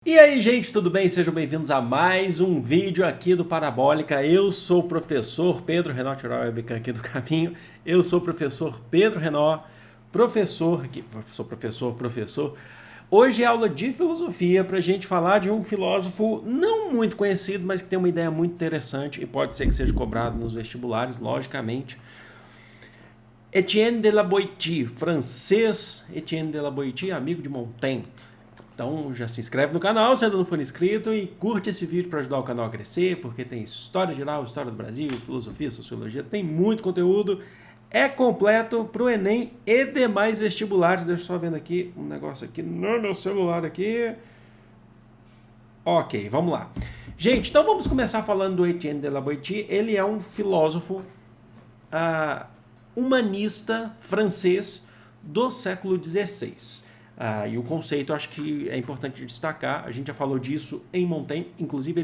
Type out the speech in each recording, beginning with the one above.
E aí, gente, tudo bem? Sejam bem-vindos a mais um vídeo aqui do Parabólica. Eu sou o professor Pedro Renó, tirar o webcam aqui do caminho. Eu sou o professor Pedro Renó, professor aqui, sou professor. Hoje é aula de filosofia para a gente falar de um filósofo não muito conhecido, mas que tem uma ideia muito interessante e pode ser que seja cobrado nos vestibulares, logicamente. Etienne de la Boétie, francês. Etienne de la Boétie, amigo de Montaigne. Então já se inscreve no canal se ainda não for inscrito e curte esse vídeo para ajudar o canal a crescer, porque tem história geral, história do Brasil, filosofia, sociologia, tem muito conteúdo, é completo para o Enem e demais vestibulares. Deixa eu só vendo aqui um negócio aqui no meu celular aqui. Ok, vamos lá. Gente, então vamos começar falando do Etienne de la Boétie. Ele é um filósofo humanista francês do século XVI. E o conceito, acho que é importante destacar, a gente já falou disso em Montaigne, inclusive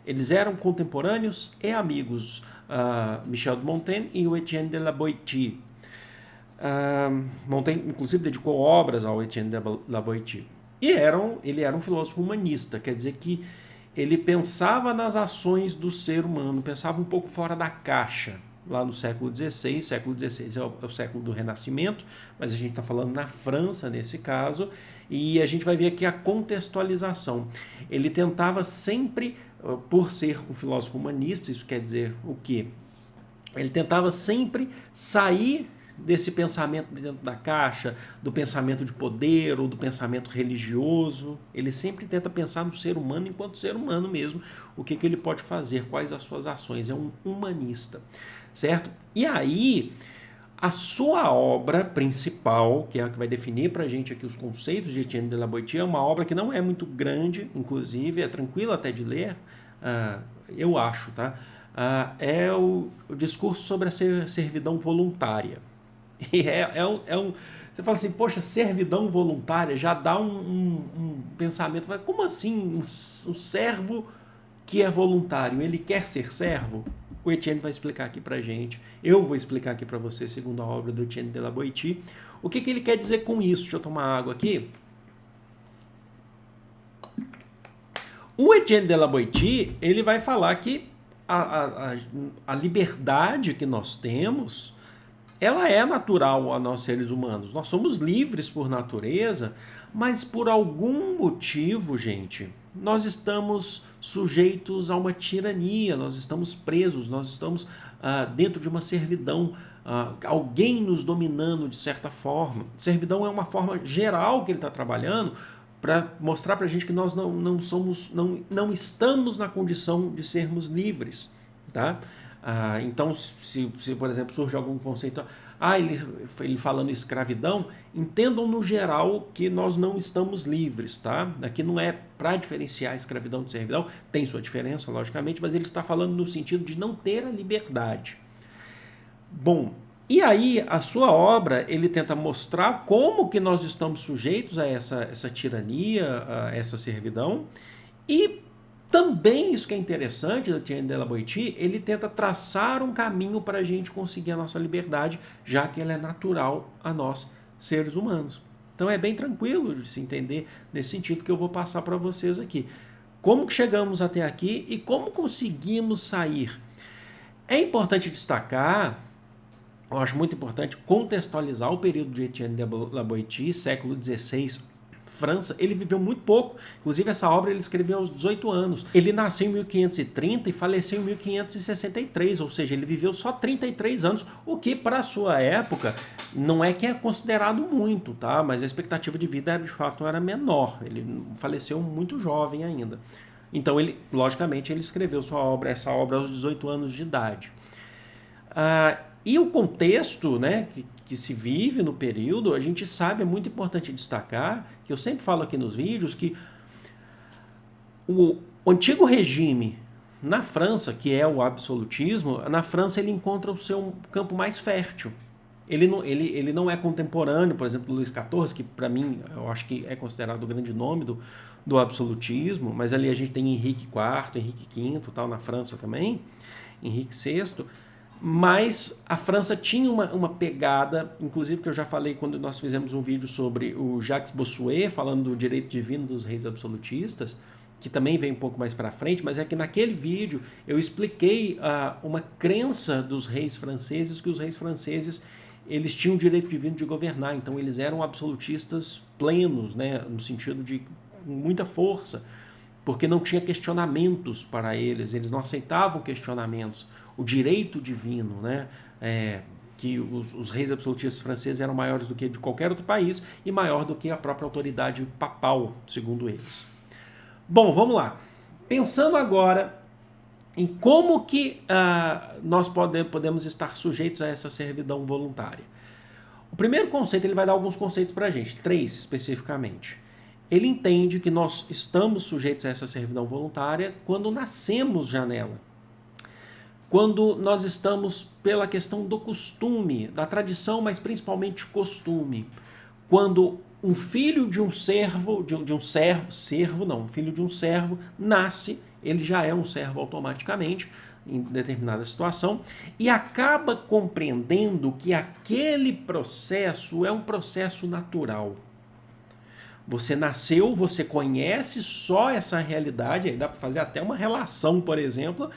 eles eram contemporâneos e amigos, Michel de Montaigne e o Etienne de la Boétie. Montaigne, inclusive, dedicou obras ao Etienne de la Boétie. E ele era um filósofo humanista, quer dizer que ele pensava nas ações do ser humano, pensava um pouco fora da caixa. Lá no século XVI, século XVI é o século do Renascimento, mas a gente está falando na França nesse caso, e a gente vai ver aqui a contextualização. Ele tentava sempre, por ser um filósofo humanista, isso quer dizer o quê? Ele tentava sempre sair desse pensamento dentro da caixa, do pensamento de poder ou do pensamento religioso. Ele sempre tenta pensar no ser humano enquanto ser humano mesmo, o que ele pode fazer, quais as suas ações. É um humanista, certo? E aí, a sua obra principal, que é a que vai definir para a gente aqui os conceitos de Etienne de la Boétie, é uma obra que não é muito grande, inclusive, é tranquila até de ler, eu acho, tá? É o discurso sobre a servidão voluntária. E você fala assim, poxa, servidão voluntária já dá um pensamento, como assim um servo que é voluntário, ele quer ser servo? O Etienne vai explicar aqui pra gente, eu vou explicar aqui para você, segundo a obra do Etienne de la Boétie, o que ele quer dizer com isso. Deixa eu tomar água aqui. O Etienne de la Boétie, ele vai falar que a liberdade que nós temos, ela é natural a nós seres humanos. Nós somos livres por natureza, mas por algum motivo, gente, nós estamos sujeitos a uma tirania, nós estamos presos, nós estamos dentro de uma servidão, alguém nos dominando de certa forma. Servidão é uma forma geral que ele está trabalhando para mostrar para a gente que nós não estamos na condição de sermos livres, tá? Então, se, por exemplo, surge algum conceito, ele falando escravidão, entendam no geral que nós não estamos livres, tá? Aqui não é para diferenciar escravidão de servidão, tem sua diferença, logicamente, mas ele está falando no sentido de não ter a liberdade. Bom, e aí a sua obra, ele tenta mostrar como que nós estamos sujeitos a essa tirania, a essa servidão, e também isso que é interessante do Etienne de la Boétie, ele tenta traçar um caminho para a gente conseguir a nossa liberdade, já que ela é natural a nós, seres humanos. Então é bem tranquilo de se entender nesse sentido que eu vou passar para vocês aqui. Como que chegamos até aqui e como conseguimos sair? É importante destacar, eu acho muito importante contextualizar o período de Etienne de la Boétie, século XVI, França. Ele viveu muito pouco, inclusive essa obra ele escreveu aos 18 anos. Ele nasceu em 1530 e faleceu em 1563, ou seja, ele viveu só 33 anos, o que para a sua época não é que é considerado muito, tá? Mas a expectativa de vida de fato era menor, ele faleceu muito jovem ainda. Então, logicamente, ele escreveu essa obra aos 18 anos de idade. E o contexto, né, que se vive no período, a gente sabe, é muito importante destacar, que eu sempre falo aqui nos vídeos, que o antigo regime na França, que é o absolutismo, na França ele encontra o seu campo mais fértil. Ele não é contemporâneo, por exemplo, do Luís XIV, que para mim eu acho que é considerado o grande nome do absolutismo, mas ali a gente tem Henrique IV, Henrique V, tal, na França também, Henrique VI. Mas a França tinha uma pegada, inclusive que eu já falei quando nós fizemos um vídeo sobre o Jacques Bossuet, falando do direito divino dos reis absolutistas, que também vem um pouco mais para frente, mas é que naquele vídeo eu expliquei uma crença dos reis franceses, que os reis franceses eles tinham o direito divino de governar, então eles eram absolutistas plenos, né, no sentido de muita força, porque não tinha questionamentos para eles não aceitavam questionamentos. O direito divino, né, que os reis absolutistas franceses eram maiores do que de qualquer outro país e maior do que a própria autoridade papal, segundo eles. Bom, vamos lá. Pensando agora em como que nós podemos estar sujeitos a essa servidão voluntária. O primeiro conceito, ele vai dar alguns conceitos para a gente, 3 especificamente. Ele entende que nós estamos sujeitos a essa servidão voluntária quando nascemos já nela. Quando nós estamos pela questão do costume, da tradição, mas principalmente costume. Quando um filho de um servo, filho de um servo nasce, ele já é um servo automaticamente, em determinada situação, e acaba compreendendo que aquele processo é um processo natural. Você nasceu, você conhece só essa realidade, aí dá para fazer até uma relação, por exemplo.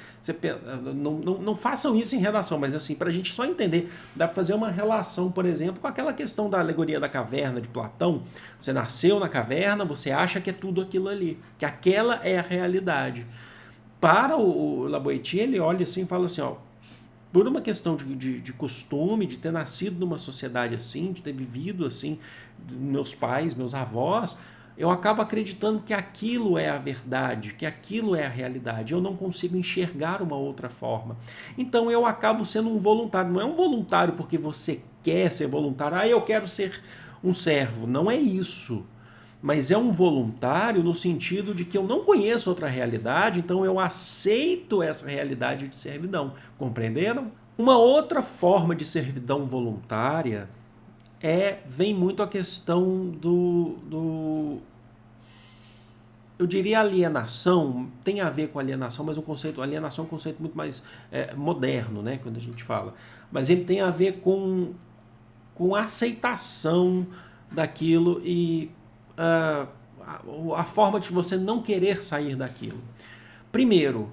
Não façam isso em redação, mas assim, para a gente só entender, dá para fazer uma relação, por exemplo, com aquela questão da alegoria da caverna de Platão. Você nasceu na caverna, você acha que é tudo aquilo ali, que aquela é a realidade. Para o La Boétie, ele olha assim e fala assim, ó, por uma questão de costume, de ter nascido numa sociedade assim, de ter vivido assim, meus pais, meus avós, eu acabo acreditando que aquilo é a verdade, que aquilo é a realidade. Eu não consigo enxergar uma outra forma. Então eu acabo sendo um voluntário. Não é um voluntário porque você quer ser voluntário. Eu quero ser um servo. Não é isso. Mas é um voluntário no sentido de que eu não conheço outra realidade, então eu aceito essa realidade de servidão. Compreenderam? Uma outra forma de servidão voluntária vem muito a questão eu diria alienação, tem a ver com alienação, mas alienação é um conceito muito mais moderno, né, quando a gente fala. Mas ele tem a ver com a aceitação daquilo e a forma de você não querer sair daquilo. Primeiro,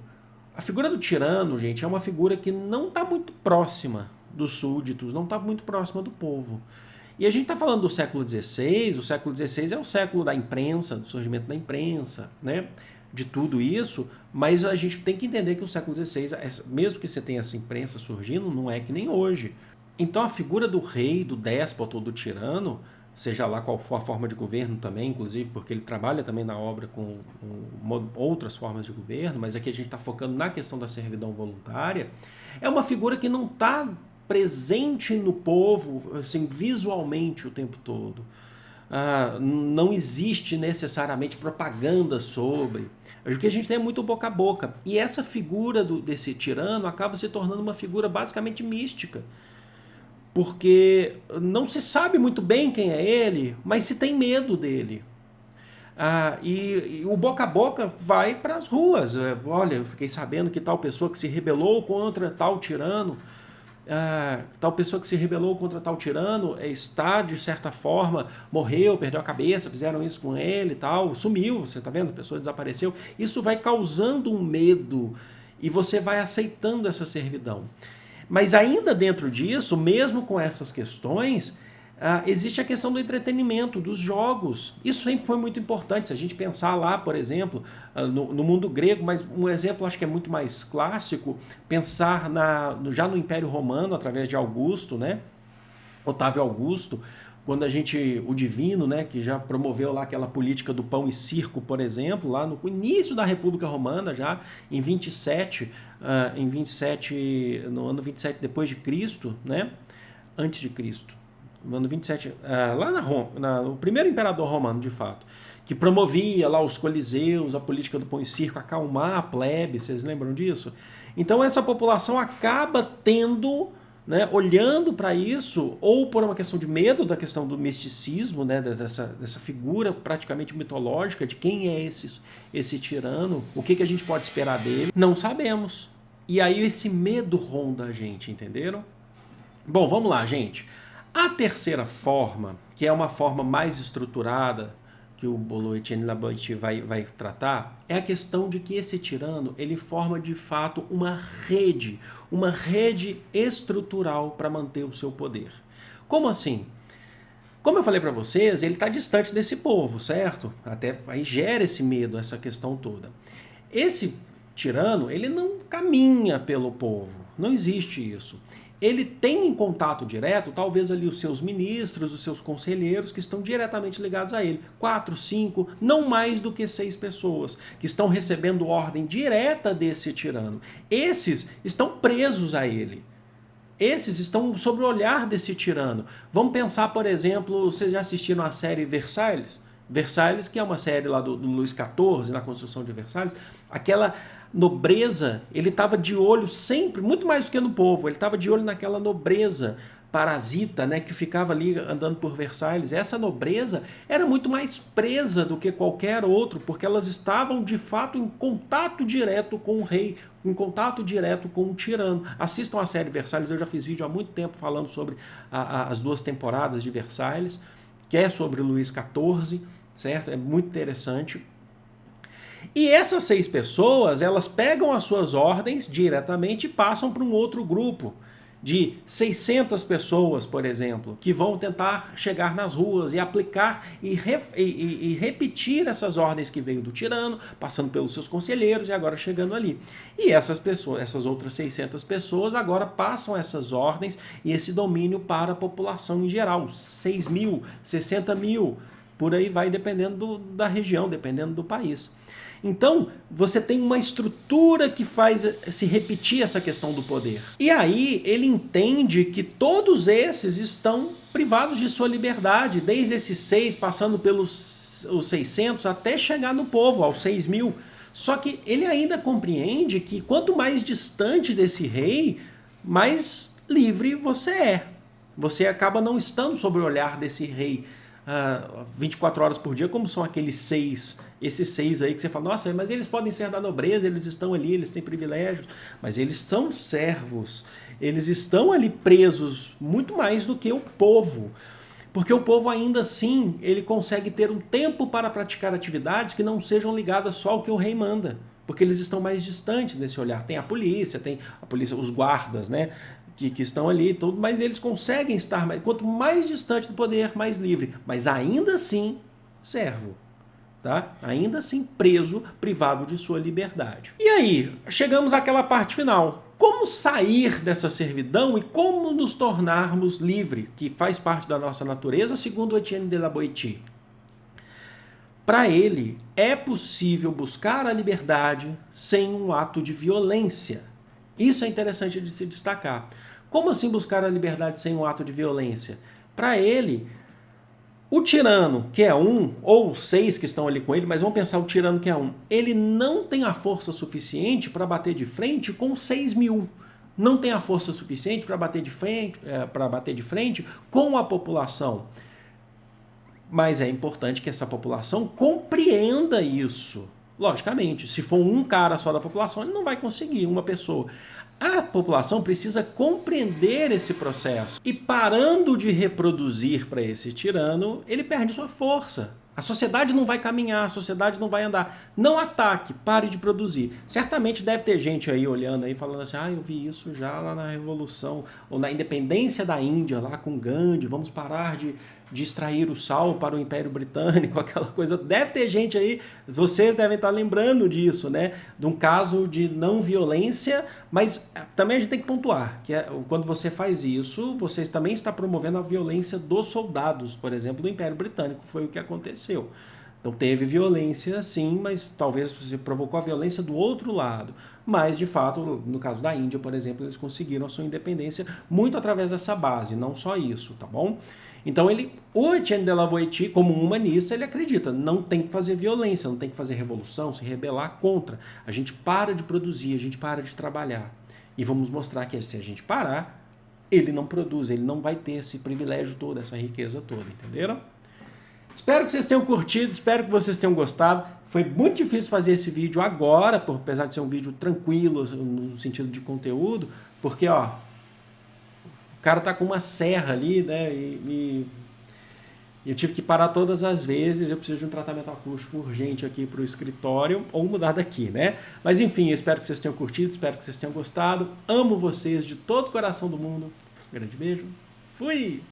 a figura do tirano, gente, é uma figura que não está muito próxima dos súditos, não está muito próxima do povo. E a gente está falando do século XVI, o século XVI é o século da imprensa, do surgimento da imprensa, né? De tudo isso, mas a gente tem que entender que o século XVI, mesmo que você tenha essa imprensa surgindo, não é que nem hoje. Então a figura do rei, do déspota ou do tirano, seja lá qual for a forma de governo também, inclusive porque ele trabalha também na obra com outras formas de governo, mas aqui a gente está focando na questão da servidão voluntária, é uma figura que não está presente no povo assim, visualmente o tempo todo. Não existe necessariamente propaganda sobre. O que a gente tem é muito boca a boca. E essa figura desse tirano acaba se tornando uma figura basicamente mística. Porque não se sabe muito bem quem é ele, mas se tem medo dele. E o boca a boca vai para as ruas. Olha, eu fiquei sabendo que tal pessoa que se rebelou contra tal tirano, está, de certa forma, morreu, perdeu a cabeça, fizeram isso com ele e tal, sumiu, você está vendo? A pessoa desapareceu. Isso vai causando um medo e você vai aceitando essa servidão. Mas ainda dentro disso, mesmo com essas questões, existe a questão do entretenimento, dos jogos. Isso sempre foi muito importante. Se a gente pensar lá, por exemplo, no mundo grego, mas um exemplo acho que é muito mais clássico, pensar já no Império Romano, através de Augusto, né? Otávio Augusto, quando o Divino, né, que já promoveu lá aquela política do pão e circo, por exemplo, lá no início da República Romana, já em 27, no ano 27 depois de Cristo, né, antes de Cristo, no ano 27, lá na Roma, o primeiro imperador romano, de fato, que promovia lá os coliseus, a política do pão e circo, acalmar a plebe, vocês lembram disso? Então essa população acaba tendo, né, olhando para isso, ou por uma questão de medo da questão do misticismo, né, dessa figura praticamente mitológica de quem é esse tirano, o que a gente pode esperar dele, não sabemos. E aí esse medo ronda a gente, entenderam? Bom, vamos lá, gente. A terceira forma, que é uma forma mais estruturada, que o Etienne Laboiti vai tratar, é a questão de que esse tirano ele forma de fato uma rede estrutural para manter o seu poder. Como assim? Como eu falei para vocês, ele está distante desse povo, certo? Até aí gera esse medo, essa questão toda. Esse tirano, ele não caminha pelo povo, não existe isso. Ele tem em contato direto, talvez ali os seus ministros, os seus conselheiros que estão diretamente ligados a ele. 4, 5, não mais do que 6 pessoas que estão recebendo ordem direta desse tirano. Esses estão presos a ele. Esses estão sob o olhar desse tirano. Vamos pensar, por exemplo, vocês já assistiram a série Versailles? Versailles, que é uma série lá do Luís XIV, na construção de Versailles, aquela nobreza, ele estava de olho sempre, muito mais do que no povo, ele estava de olho naquela nobreza parasita, né, que ficava ali andando por Versailles. Essa nobreza era muito mais presa do que qualquer outro, porque elas estavam de fato em contato direto com o rei, em contato direto com o tirano. Assistam a série Versailles, eu já fiz vídeo há muito tempo falando sobre as 2 temporadas de Versailles, que é sobre Luís XIV, certo? É muito interessante. E essas 6 pessoas, elas pegam as suas ordens diretamente e passam para um outro grupo de 600 pessoas, por exemplo, que vão tentar chegar nas ruas e aplicar e repetir essas ordens que veio do tirano, passando pelos seus conselheiros e agora chegando ali. E essas pessoas, essas outras 600 pessoas agora passam essas ordens e esse domínio para a população em geral, 6 mil, 60 mil, por aí vai, dependendo da região, dependendo do país. Então, você tem uma estrutura que faz se repetir essa questão do poder. E aí, ele entende que todos esses estão privados de sua liberdade, desde esses 6, passando pelos os 600, até chegar no povo, aos 6 mil. Só que ele ainda compreende que quanto mais distante desse rei, mais livre você é. Você acaba não estando sob o olhar desse rei 24 horas por dia, como são aqueles 6, esses 6 aí que você fala, nossa, mas eles podem ser da nobreza, eles estão ali, eles têm privilégios, mas eles são servos, eles estão ali presos muito mais do que o povo, porque o povo ainda assim, ele consegue ter um tempo para praticar atividades que não sejam ligadas só ao que o rei manda, porque eles estão mais distantes desse olhar. Tem a polícia, os guardas, né? Que estão ali, tudo, mas eles conseguem estar mais, quanto mais distante do poder, mais livre, mas ainda assim servo, tá? Ainda assim preso, privado de sua liberdade. E aí, chegamos àquela parte final. Como sair dessa servidão e como nos tornarmos livres, que faz parte da nossa natureza, segundo Etienne de la Boétie? Para ele, é possível buscar a liberdade sem um ato de violência. Isso é interessante de se destacar. Como assim buscar a liberdade sem um ato de violência? Para ele, o tirano, que é um, ou 6 que estão ali com ele, mas vamos pensar o tirano que é um, ele não tem a força suficiente para bater de frente com 6 mil. Não tem a força suficiente para bater de frente com a população. Mas é importante que essa população compreenda isso. Logicamente, se for um cara só da população, ele não vai conseguir, uma pessoa. A população precisa compreender esse processo. E parando de reproduzir para esse tirano, ele perde sua força. A sociedade não vai caminhar, a sociedade não vai andar. Não ataque, pare de produzir. Certamente deve ter gente aí olhando aí, falando assim, eu vi isso já lá na Revolução, ou na independência da Índia, lá com Gandhi, vamos parar de extrair o sal para o Império Britânico, aquela coisa. Deve ter gente aí, vocês devem estar lembrando disso, né? De um caso de não violência, mas também a gente tem que pontuar, que quando você faz isso, você também está promovendo a violência dos soldados, por exemplo, do Império Britânico, foi o que aconteceu. Então teve violência sim, mas talvez você provocou a violência do outro lado. Mas, de fato, no caso da Índia, por exemplo, eles conseguiram a sua independência muito através dessa base, não só isso, tá bom? Então o Etienne de la Boétie, como um humanista, ele acredita, não tem que fazer violência, não tem que fazer revolução, se rebelar contra. A gente para de produzir, a gente para de trabalhar. E vamos mostrar que se a gente parar, ele não produz, ele não vai ter esse privilégio todo, essa riqueza toda, entenderam? Espero que vocês tenham curtido, espero que vocês tenham gostado. Foi muito difícil fazer esse vídeo agora, apesar de ser um vídeo tranquilo no sentido de conteúdo, porque ó, o cara tá com uma serra ali, né? E eu tive que parar todas as vezes, eu preciso de um tratamento acústico urgente aqui para o escritório, ou mudar daqui, né? Mas enfim, eu espero que vocês tenham curtido, espero que vocês tenham gostado. Amo vocês de todo o coração do mundo. Um grande beijo. Fui!